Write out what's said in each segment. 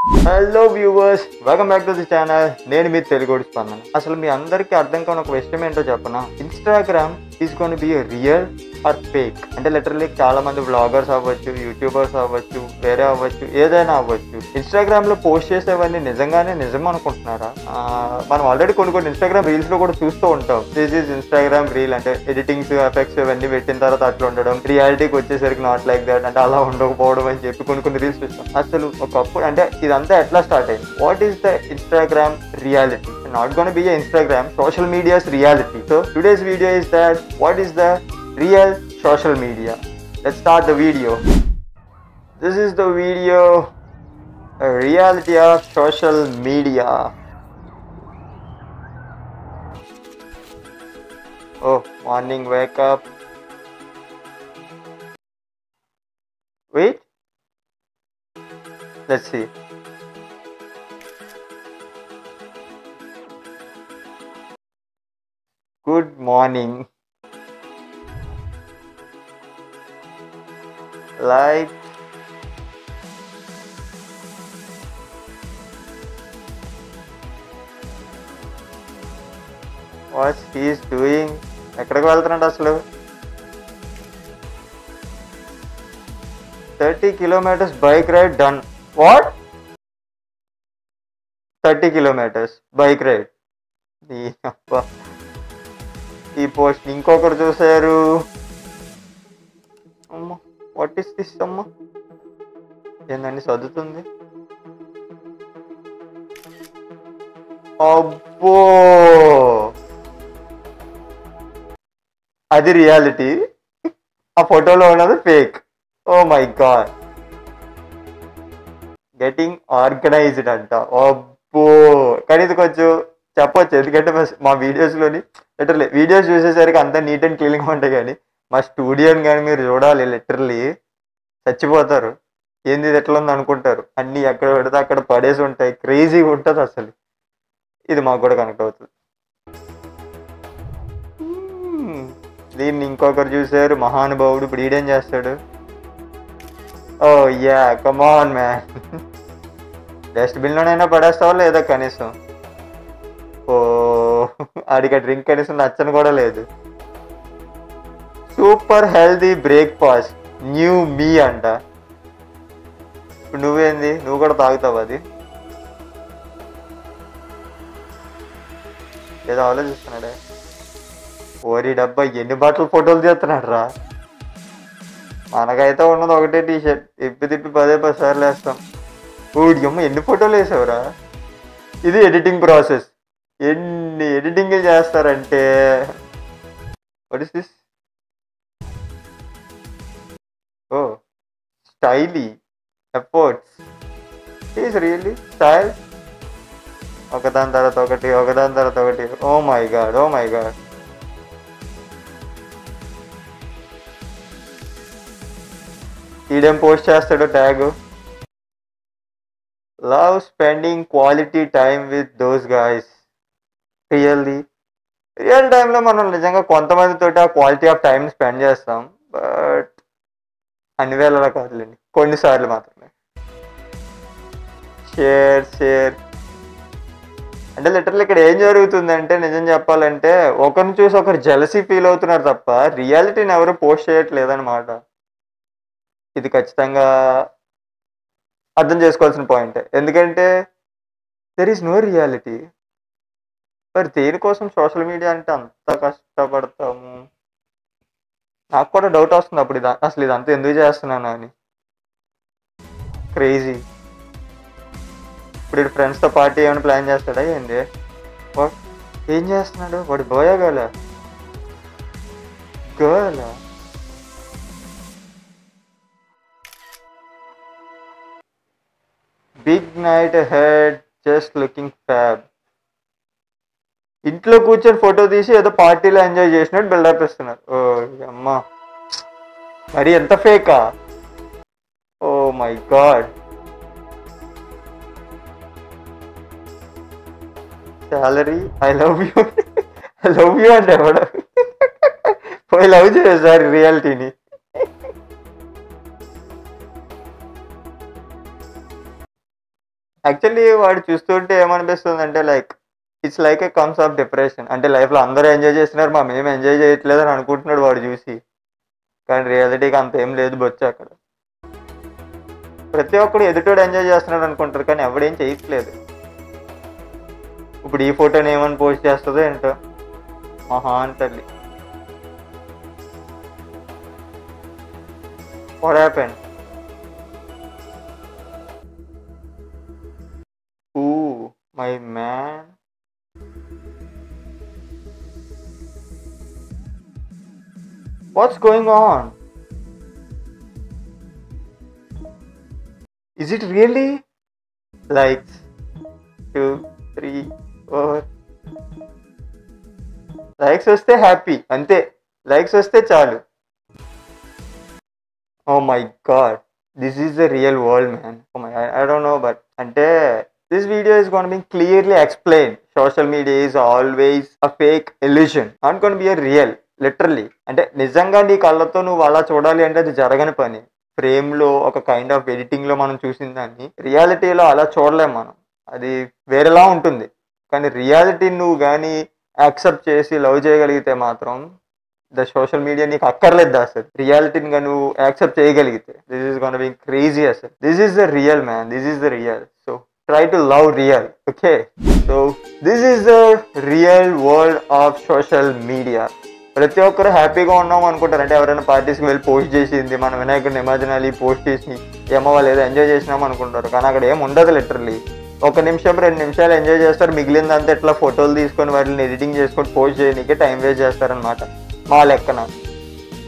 Hello viewers, welcome back to the channel. నేను మీ తెలుగుడి స్పందన. అసలు మీ అందరికీ అర్థం కాని ఒక విషయం ఏంటో చెప్పనా? Instagram is gonna be real or fake. అంటే లిటరల్లీ చాలా మంది వ్లాగర్స్ అవ్వచ్చు, యూట్యూబర్స్ అవ్వచ్చు, వేరే అవ్వచ్చు, ఏదైనా అవ్వచ్చు, ఇన్స్టాగ్రామ్ లో పోస్ట్ చేసేవన్నీ నిజంగానే నిజం అనుకుంటున్నారా? మనం ఆల్రెడీ కొన్ని ఇన్స్టాగ్రామ్ రీల్స్ లో కూడా చూస్తూ ఉంటాం. దిస్ ఈజ్ ఇన్స్టాగ్రామ్ రీల్ అంటే ఎడిటింగ్స్, ఎఫెక్ట్స్ ఇవన్నీ పెట్టిన తర్వాత అట్లా ఉండడం, రియాలిటీకి వచ్చేసరికి నాట్ లైక్ దాట్ అంటే అలా ఉండకపోవడం అని చెప్పి కొన్ని రీల్స్ చూస్తాం. అసలు ఒకప్పుడు అంటే ఇదంతా ఎట్లా స్టార్ట్ అయింది? What is the Instagram reality? Not gonna be a Instagram, social media's reality. So today's video is that what is the real social media? Let's start the video. This is the video, a reality of social media. Oh, morning wake up. Wait. Let's see. Good morning. Like what he is doing. ఎక్కడికి వెళ్తున్నాడు అసలు? 30 kilometers bike ride done. What? 30 kilometers bike ride. ఈ post ఇంకొకరు చూసారు. అమ్మ, what is this? అమ్మ, ఏందండి చదువుతుంది? అబ్బో, అది రియాలిటీ, ఆ ఫోటోలో ఉన్నది fake. Oh my god, getting organised అంట. అబ్బో, కానీ ఇది కొంచెం చెప్పొచ్చు, ఎందుకంటే మా వీడియోస్లోని లిటరలీ వీడియోస్ చూసేసరికి అంతా నీట్ అండ్ క్లీన్గా ఉంటాయి, కానీ మా స్టూడియోని కానీ మీరు చూడాలి, లిటరలీ చచ్చిపోతారు. ఏంది ఇది ఎట్లా ఉంది అనుకుంటారు. అన్నీ ఎక్కడ పెడితే అక్కడ పడేసి ఉంటాయి, క్రేజీగా ఉంటుంది అసలు. ఇది మాకు కూడా కనెక్ట్ అవుతుంది. దీన్ని ఇంకొకరు చూసారు, మహానుభావుడు. ఇప్పుడు ఈడేం చేస్తాడు? ఓ యా, కమ్ ఆన్ మ్యాన్. డస్ట్బిన్లోనైనా పడేస్తావా లేదా కనీసం? ఓ, ఆడికి డ్రింక్ కనీసం నచ్చని కూడా లేదు. సూపర్ హెల్దీ బ్రేక్ఫాస్ట్, న్యూ మీ అంట. ఇప్పుడు నువ్వేంది, నువ్వు కూడా తాగుతావు అది? ఏదో ఆలోచిస్తున్నాడే. ఓరి డబ్బా, ఎన్ని బట్టలు ఫోటోలు తీస్తున్నాడు రా. మనకైతే ఉన్నది ఒకటే టీషర్ట్, తిప్పి 10 సార్లు వేస్తాం. ఊడి అమ్మ, ఎన్ని ఫోటోలు వేసావురా. ఇది ఎడిటింగ్ ప్రాసెస్. ఎన్ని ఎడిటింగ్లు చేస్తారంటే, what is this? Oh, stylish efforts. Is really style. ఒకదాని తర్వాత ఒకటి. Oh my god. ఈడేం పోస్ట్ చేస్తాడు tag? Love spending quality time with those guys. Real టైంలో మనం నిజంగా కొంతమందితో ఆ క్వాలిటీ ఆఫ్ టైం స్పెండ్ చేస్తాం, బట్ అన్ని వేళలా కాదులేండి, కొన్నిసార్లు మాత్రమే. షేర్ అంటే లిటరల్లీ ఇక్కడ ఏం జరుగుతుందంటే, నిజం చెప్పాలంటే ఒకరిని చూసి ఒకరు జెలసీ ఫీల్ అవుతున్నారు తప్ప రియాలిటీని ఎవరు పోస్ట్ చేయట్లేదన్నమాట. ఇది ఖచ్చితంగా అర్థం చేసుకోవాల్సిన పాయింటే, ఎందుకంటే దెర్ ఈస్ నో రియాలిటీ. మరి దేనికోసం సోషల్ మీడియా అంటే అంత కష్టపడతాము? నాకు కూడా డౌట్ వస్తుంది అప్పుడు, అసలు ఇదంతా ఎందుకు చేస్తున్నాను అని. క్రేజీ. ఇప్పుడు ఫ్రెండ్స్తో పార్టీ ఏమైనా ప్లాన్ చేస్తాడా ఏంది? ఏం చేస్తున్నాడు వాడు? బోయా girl? Big night head, just looking fab. ఇంట్లో కూర్చొని ఫోటో తీసి ఏదో పార్టీలో ఎంజాయ్ చేసినట్టు బిల్డప్ ఇస్తున్నారు. ఓ అమ్మా, మరి ఎంత ఫేకా? Oh my god. Salary, I love you అంటే ఎవడ పోయి లవ్ చేసారు రియాలిటీని. యాక్చువల్లీ వాడు చూస్తుంటే ఏమనిపిస్తుంది అంటే like it's like A comes of depression. అంటే లైఫ్లో అందరూ ఎంజాయ్ చేస్తున్నారు, మేము ఎంజాయ్ చేయట్లేదు అని అనుకుంటున్నాడు వాడు చూసి. కానీ రియాలిటీకి అంత ఏం లేదు బొచ్చు అక్కడ. ప్రతి ఒక్కడు ఎదుటోడు ఎంజాయ్ చేస్తున్నాడు అనుకుంటారు, కానీ ఎవడేం చేయట్లేదు. ఇప్పుడు ఈ ఫోటోని ఏమని పోస్ట్ చేస్తుందో ఏంటో మహా తల్లి. What happened? Ooh, my man. What's going on? Is it really? Likes 2, 3, 4. Likes వస్తే హ్యాపీ అంతే. లైక్స్ వస్తే చాలు. Oh my god, this is the real world, man. Oh my, I don't know, but ante this video is going to be clearly explained. Social media is always a fake illusion, not going to be a real, literally. అంటే నిజంగా నీ కళ్ళతో నువ్వు అలా చూడాలి అంటే అది జరగని పని. ఫ్రేమ్లో ఒక కైండ్ ఆఫ్ ఎడిటింగ్లో మనం చూసిన దాన్ని రియాలిటీలో అలా చూడలేం మనం. అది వేరేలా ఉంటుంది. కానీ రియాలిటీని నువ్వు కానీ యాక్సెప్ట్ చేసి లవ్ చేయగలిగితే మాత్రం ద సోషల్ మీడియా నీకు అక్కర్లేదు అసలు. రియాలిటీని గా నువ్వు యాక్సెప్ట్ చేయగలిగితే this is gonna be crazy అసలు. This is the real man, this is the real. So try to love real. Okay, so this is the real world of social media. ప్రతి ఒక్కరు హ్యాపీగా ఉన్నాం అనుకుంటారు. అంటే ఎవరైనా పార్టీస్కి వెళ్ళి పోస్ట్ చేసింది, మన వినాయకుడి నిమజ్జనాలు పోస్ట్ చేసి ఏమో వాళ్ళు ఏదో ఎంజాయ్ చేసినాం అనుకుంటారు. కానీ అక్కడ ఏం ఉండదు. లిటరల్లీ 1 నిమిషం 2 నిమిషాలు ఎంజాయ్ చేస్తారు, మిగిలిందంతా ఇట్లా ఫోటోలు తీసుకొని వాటిని ఎడిటింగ్ చేసుకొని పోస్ట్ చేయడానికి టైం వేస్ట్ చేస్తారనమాట. మా లెక్కన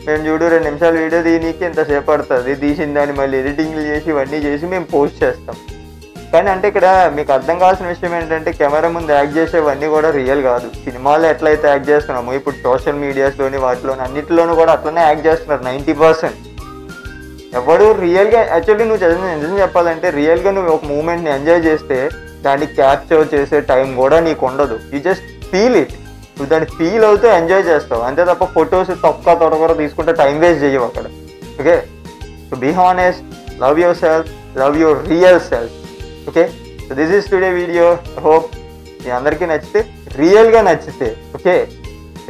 మేము చూడు 2 నిమిషాలు వీడియో తీయనీకి ఎంతసేపు పడుతుంది, తీసిన దాన్ని మళ్ళీ ఎడిటింగ్లు చేసి ఇవన్నీ చేసి మేము పోస్ట్ చేస్తాం. కానీ అంటే ఇక్కడ మీకు అర్థం కావాల్సిన విషయం ఏంటంటే కెమెరా ముందు యాక్ట్ చేసేవన్నీ కూడా రియల్ కాదు. సినిమాలో ఎట్లయితే యాక్ట్ చేస్తున్నామో ఇప్పుడు సోషల్ మీడియాస్లోని వాటిలోని అన్నింటిలోనూ కూడా అట్లనే యాక్ట్ చేస్తున్నారు 90%. ఎవడు రియల్గా యాక్చువల్లీ నువ్వు నిజం చెప్పాలంటే రియల్గా నువ్వు ఒక మూమెంట్ని ఎంజాయ్ చేస్తే దాన్ని క్యాప్చర్ చేసే టైం కూడా నీకు ఉండదు. You just feel it. నువ్వు దాన్ని ఫీల్ అవుతూ ఎంజాయ్ చేస్తావు అంతే తప్ప ఫొటోస్ తొడగర తీసుకుంటే టైం వేస్ట్ చేయవు అక్కడ. Okay, so be honest, love yourself, love your real self. Okay, so this is today video. Hope మీ అందరికీ నచ్చితే, రియల్గా నచ్చితే, ఓకే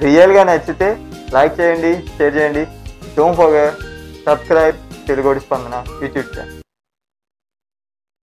రియల్గా నచ్చితే లైక్ చేయండి, షేర్ చేయండి. డోంట్ ఫర్గెట్ సబ్స్క్రైబ్ తెలుగోడి స్పందన యూట్యూబ్ ఛానల్.